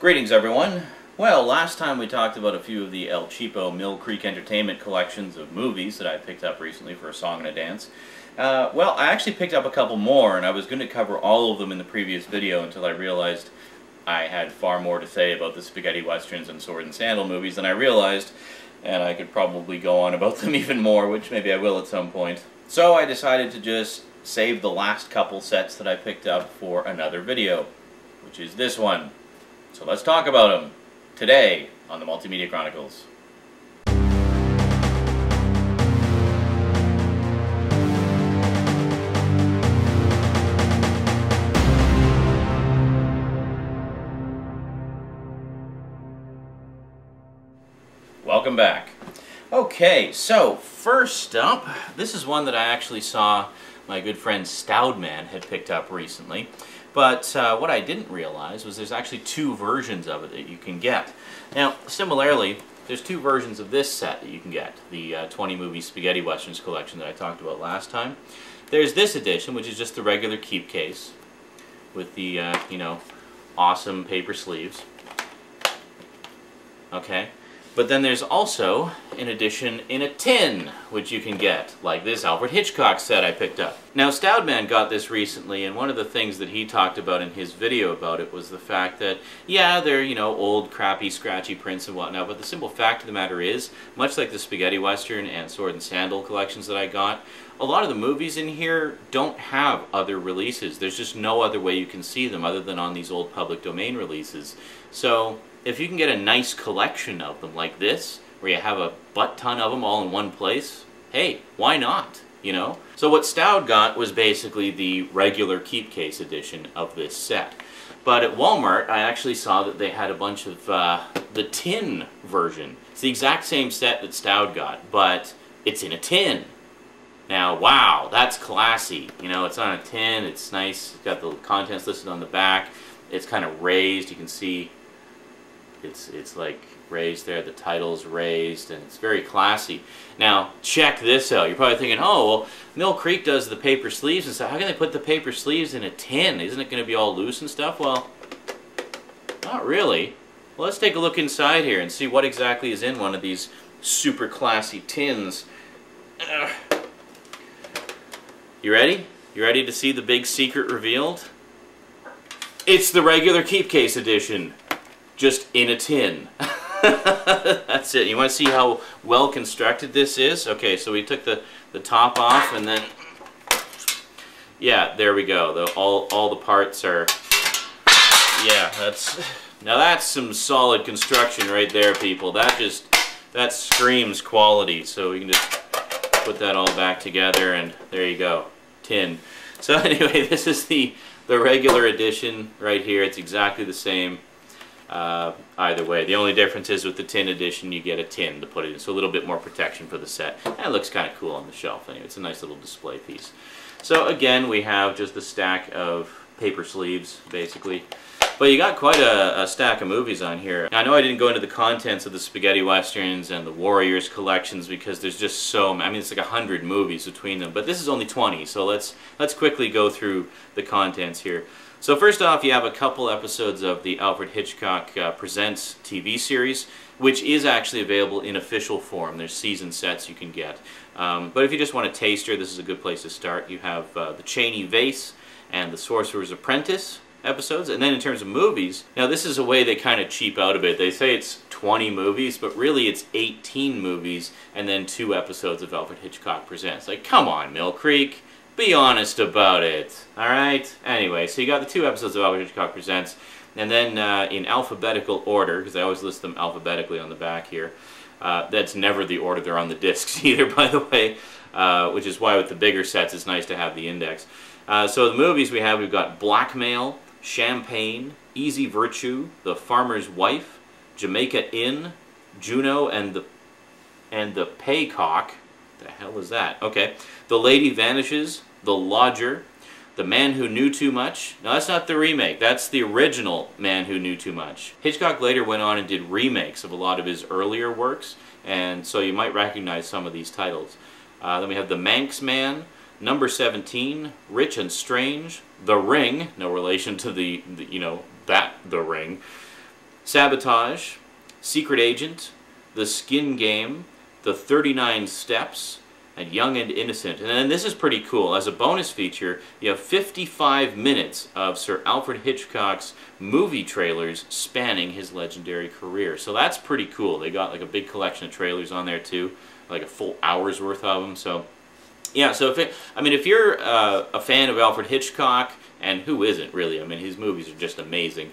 Greetings everyone. Well, last time we talked about a few of the El-Cheapo Mill Creek Entertainment collections of movies that I picked up recently for A Song and a Dance. Well, I actually picked up a couple more, and I was going to cover all of them in the previous video until I realized I had far more to say about the spaghetti westerns and sword and sandal movies than I realized, and I could probably go on about them even more, which maybe I will at some point. So I decided to just save the last couple sets that I picked up for another video, which is this one. So let's talk about them today on the Multimedia Chronicles. Welcome back. Okay, so first up, this is one that I actually saw my good friend Stoudman had picked up recently. But what I didn't realize was there's actually two versions of it that you can get. Now, similarly, there's two versions of this set that you can get, the 20 movie spaghetti westerns collection that I talked about last time. There's this edition, which is just the regular keep case with the, awesome paper sleeves. Okay. But then there's also an edition in a tin, which you can get, like this Alfred Hitchcock set I picked up. Now, Stoudman got this recently, and one of the things that he talked about in his video about it was the fact that, yeah, they're, old, crappy, scratchy prints and whatnot, but the simple fact of the matter is, much like the spaghetti western and sword and sandal collections that I got, a lot of the movies in here don't have other releases. There's just no other way you can see them other than on these old public domain releases. So if you can get a nice collection of them like this, where you have a butt-ton of them all in one place, hey, why not, So what Stoud got was basically the regular keep case edition of this set. But at Walmart, I actually saw that they had a bunch of the tin version. It's the exact same set that Stoud got, but it's in a tin. Now, wow, that's classy. It's on a tin, it's nice, it's got the contents listed on the back, it's kind of raised, you can see it's like raised there, the title's raised, and it's very classy. Now, check this out. You're probably thinking, oh, well, Mill Creek does the paper sleeves and stuff. How can they put the paper sleeves in a tin? Isn't it going to be all loose and stuff? Well, not really. Well, let's take a look inside here and see what exactly is in one of these super classy tins. You ready? You ready to see the big secret revealed? It's the regular keep case edition, just in a tin. That's it. You want to see how well constructed this is? Okay, so we took the top off, and then, yeah, there we go. All the parts are, yeah, now that's some solid construction right there, people. That screams quality. So we can just put that all back together, and there you go, tin. So anyway, this is the regular edition right here. It's exactly the same. Either way. The only difference is with the tin edition you get a tin to put it in, so a little bit more protection for the set. And it looks kind of cool on the shelf anyway. It's a nice little display piece. So again, we have just a stack of paper sleeves basically. But you got quite a stack of movies on here. Now, I know I didn't go into the contents of the spaghetti westerns and the Warriors collections because there's just so many. I mean, it's like 100 movies between them, but this is only 20, so let's quickly go through the contents here. So first off, you have a couple episodes of the Alfred Hitchcock Presents TV series, which is actually available in official form. There's season sets you can get. But if you just want a taster, this is a good place to start. You have the Cheney Vase and the Sorcerer's Apprentice episodes. And then in terms of movies, now this is a way they kind of cheap out a bit. They say it's 20 movies, but really it's 18 movies and then 2 episodes of Alfred Hitchcock Presents. Like, come on, Mill Creek. Be honest about it, alright? Anyway, so you got the 2 episodes of Alfred Hitchcock Presents, and then in alphabetical order, because I always list them alphabetically on the back here. That's never the order they're on the discs either, by the way, which is why with the bigger sets it's nice to have the index. So the movies we've got Blackmail, Champagne, Easy Virtue, The Farmer's Wife, Jamaica Inn, Juno and the Paycock. The hell is that? Okay. The Lady Vanishes, The Lodger, The Man Who Knew Too Much. Now that's not the remake, that's the original Man Who Knew Too Much. Hitchcock later went on and did remakes of a lot of his earlier works, and so you might recognize some of these titles. Then we have The Manx Man, Number 17, Rich and Strange, The Ring, no relation to the Ring, Sabotage, Secret Agent, The Skin Game, The 39 Steps, and Young and Innocent. And then this is pretty cool. As a bonus feature, you have 55 minutes of Sir Alfred Hitchcock's movie trailers spanning his legendary career. So that's pretty cool. They got like a big collection of trailers on there too, like a full hour's worth of them. So yeah, so if you're a fan of Alfred Hitchcock, and who isn't really? I mean, his movies are just amazing.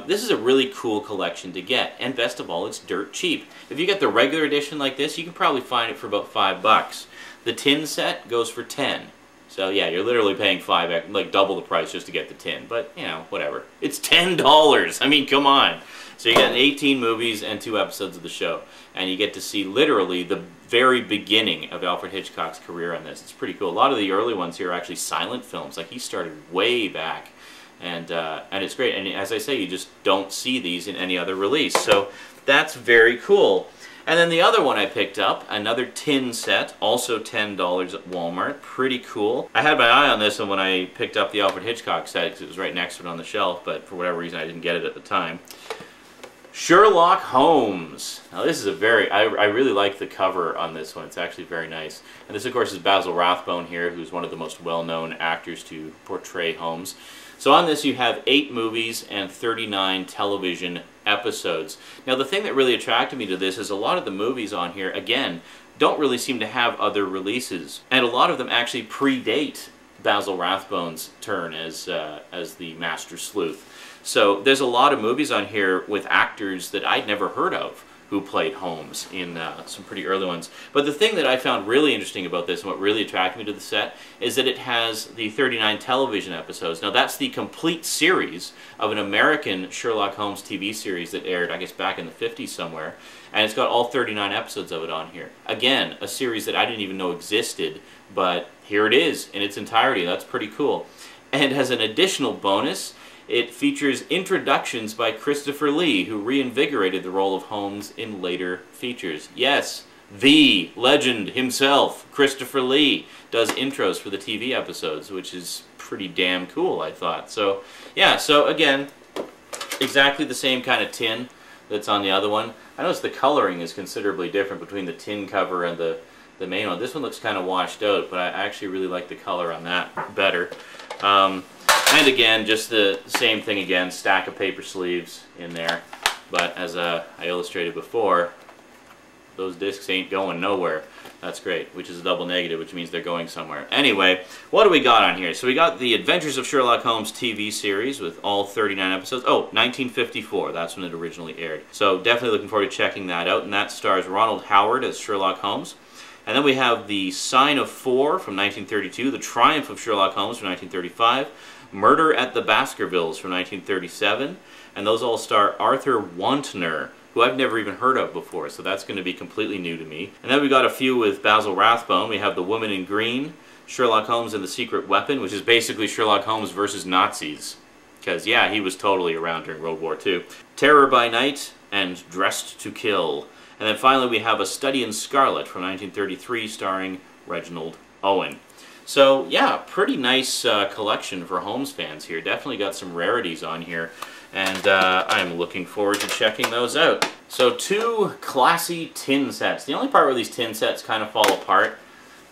This is a really cool collection to get, and best of all, it's dirt cheap. If you get the regular edition like this, you can probably find it for about $5. The tin set goes for $10. So yeah, you're literally paying $5, like double the price just to get the tin. But you know, whatever. It's $10. I mean, come on. So you get 18 movies and 2 episodes of the show, and you get to see literally the very beginning of Alfred Hitchcock's career on this. It's pretty cool. A lot of the early ones here are actually silent films. Like, he started way back, and it's great. And as I say, you just don't see these in any other release. So that's very cool. And then the other one I picked up, another tin set, also $10 at Walmart. Pretty cool. I had my eye on this one when I picked up the Alfred Hitchcock set because it was right next to it on the shelf, but for whatever reason I didn't get it at the time. Sherlock Holmes. Now this is a I really like the cover on this one. It's actually very nice. And this, of course, is Basil Rathbone here, who's one of the most well-known actors to portray Holmes. So on this you have 8 movies and 39 television episodes. Now the thing that really attracted me to this is a lot of the movies on here, again, don't really seem to have other releases. And a lot of them actually predate Basil Rathbone's turn as the Master Sleuth. So there's a lot of movies on here with actors that I'd never heard of who played Holmes in some pretty early ones. But the thing that I found really interesting about this and what really attracted me to the set is that it has the 39 television episodes. Now that's the complete series of an American Sherlock Holmes TV series that aired, I guess, back in the 50s somewhere. And it's got all 39 episodes of it on here. Again, a series that I didn't even know existed, but here it is in its entirety. That's pretty cool. And as an additional bonus, it features introductions by Christopher Lee, who reinvigorated the role of Holmes in later features. Yes, the legend himself, Christopher Lee, does intros for the TV episodes, which is pretty damn cool, I thought. So, yeah, so again, exactly the same kind of tin that's on the other one. I notice the coloring is considerably different between the tin cover and the main one. This one looks kind of washed out, but I actually really like the color on that better. And again, just the same thing again, stack of paper sleeves in there. But as I illustrated before, those discs ain't going nowhere. That's great, which is a double negative, which means they're going somewhere. Anyway, what do we got on here? So we got the Adventures of Sherlock Holmes TV series with all 39 episodes. Oh, 1954, that's when it originally aired. So definitely looking forward to checking that out, and that stars Ronald Howard as Sherlock Holmes. And then we have the Sign of Four from 1932, The Triumph of Sherlock Holmes from 1935, Murder at the Baskervilles from 1937, and those all star Arthur Wantner, who I've never even heard of before, so that's going to be completely new to me. And then we got a few with Basil Rathbone. We have The Woman in Green, Sherlock Holmes and the Secret Weapon, which is basically Sherlock Holmes versus Nazis, because yeah, he was totally around during World War II. Terror by Night and Dressed to Kill. And then finally we have A Study in Scarlet from 1933 starring Reginald Owen. So yeah, pretty nice collection for Holmes fans here. Definitely got some rarities on here, and I'm looking forward to checking those out. So 2 classy tin sets. The only part where these tin sets kind of fall apart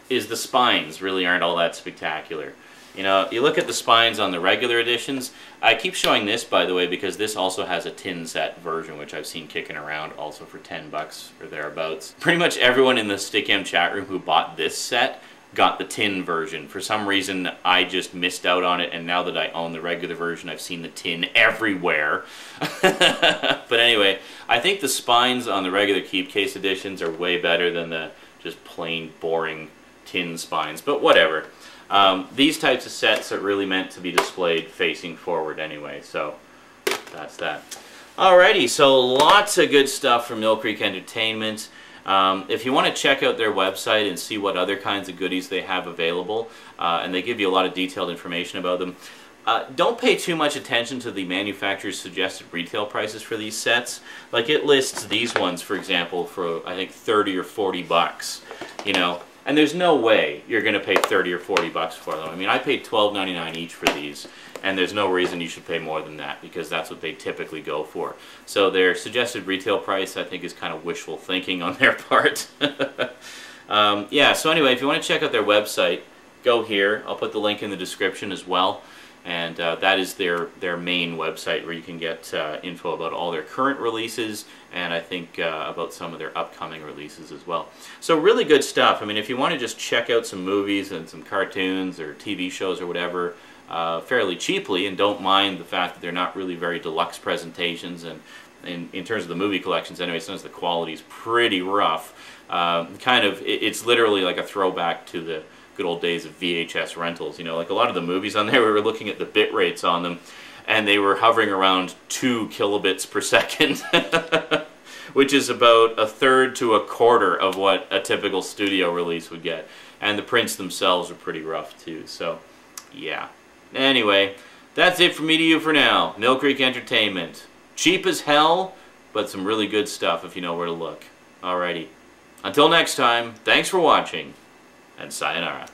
is the spines really aren't all that spectacular. You know, you look at the spines on the regular editions. I keep showing this, by the way, because this also has a tin set version, which I've seen kicking around also for $10 or thereabouts. Pretty much everyone in the Stickam chat room who bought this set got the tin version. For some reason, I just missed out on it, and now that I own the regular version, I've seen the tin everywhere. But anyway, I think the spines on the regular Keep Case editions are way better than the just plain, boring tin spines, but whatever. These types of sets are really meant to be displayed facing forward anyway, so that's that. Alrighty, so lots of good stuff from Mill Creek Entertainment. If you want to check out their website and see what other kinds of goodies they have available, and they give you a lot of detailed information about them, don't pay too much attention to the manufacturer's suggested retail prices for these sets. Like, it lists these ones, for example, for I think 30 or 40 bucks, you know, and there's no way you're going to pay 30 or 40 bucks for them. I mean, I paid $12.99 each for these, and there's no reason you should pay more than that, because that's what they typically go for. So their suggested retail price, I think, is kind of wishful thinking on their part. Yeah, so anyway, if you want to check out their website, go here. I'll put the link in the description as well. And that is their main website, where you can get info about all their current releases, and I think about some of their upcoming releases as well. So really good stuff. I mean, if you want to just check out some movies and some cartoons or TV shows or whatever fairly cheaply, and don't mind the fact that they're not really very deluxe presentations, and in terms of the movie collections anyway, sometimes the quality's pretty rough. It's literally like a throwback to the good old days of VHS rentals. You know, like a lot of the movies on there, we were looking at the bit rates on them, and they were hovering around 2 kilobits per second, which is about 1/3 to 1/4 of what a typical studio release would get. And the prints themselves are pretty rough too, so yeah. Anyway, that's it from me to you for now. Mill Creek Entertainment. Cheap as hell, but some really good stuff if you know where to look. Alrighty. Until next time, thanks for watching, and sayonara.